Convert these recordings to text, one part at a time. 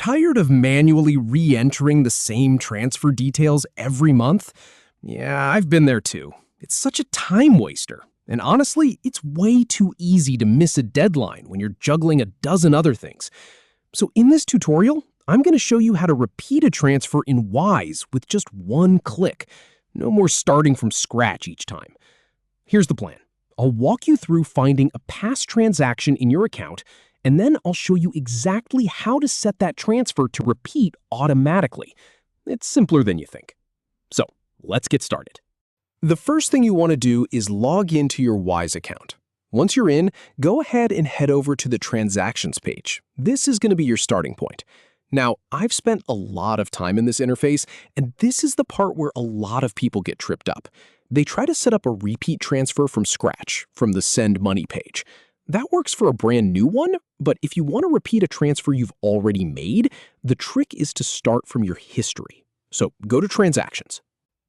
Tired of manually re-entering the same transfer details every month? Yeah, I've been there too. It's such a time waster. And honestly, it's way too easy to miss a deadline when you're juggling a dozen other things. So in this tutorial, I'm going to show you how to repeat a transfer in Wise with just one click. No more starting from scratch each time. Here's the plan. I'll walk you through finding a past transaction in your account, and then I'll show you exactly how to set that transfer to repeat automatically. It's simpler than you think. So, let's get started. The first thing you want to do is log into your Wise account. Once you're in, go ahead and head over to the Transactions page. This is going to be your starting point. Now, I've spent a lot of time in this interface, and this is the part where a lot of people get tripped up. They try to set up a repeat transfer from scratch, from the Send Money page. That works for a brand new one, but if you want to repeat a transfer you've already made, the trick is to start from your history. So go to Transactions.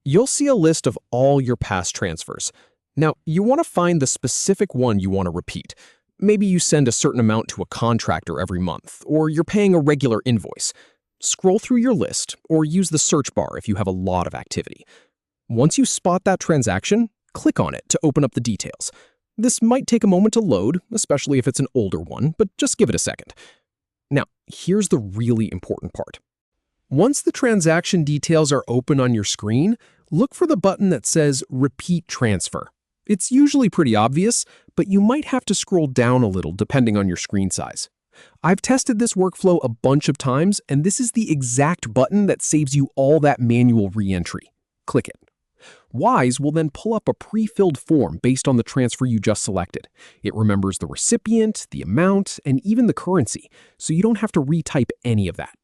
You'll see a list of all your past transfers. Now, you want to find the specific one you want to repeat. Maybe you send a certain amount to a contractor every month, or you're paying a regular invoice. Scroll through your list, or use the search bar if you have a lot of activity. Once you spot that transaction, click on it to open up the details. This might take a moment to load, especially if it's an older one, but just give it a second. Now, here's the really important part. Once the transaction details are open on your screen, look for the button that says Repeat Transfer. It's usually pretty obvious, but you might have to scroll down a little depending on your screen size. I've tested this workflow a bunch of times, and this is the exact button that saves you all that manual re-entry. Click it. Wise will then pull up a pre-filled form based on the transfer you just selected. It remembers the recipient, the amount, and even the currency, so you don't have to retype any of that.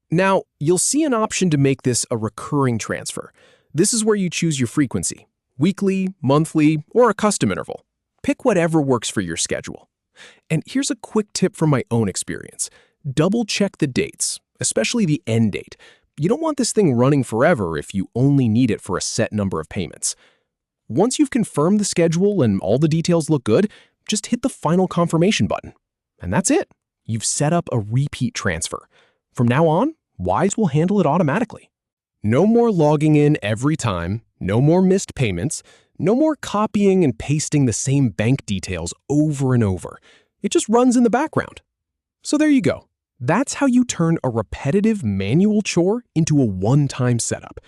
Now, you'll see an option to make this a recurring transfer. This is where you choose your frequency: weekly, monthly, or a custom interval. Pick whatever works for your schedule. And here's a quick tip from my own experience. Double-check the dates, especially the end date. You don't want this thing running forever if you only need it for a set number of payments. Once you've confirmed the schedule and all the details look good, just hit the final confirmation button. And that's it. You've set up a repeat transfer. From now on, Wise will handle it automatically. No more logging in every time, no more missed payments, no more copying and pasting the same bank details over and over. It just runs in the background. So there you go. That's how you turn a repetitive manual chore into a one-time setup.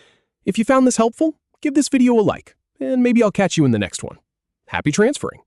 If you found this helpful, give this video a like, and maybe I'll catch you in the next one. Happy transferring!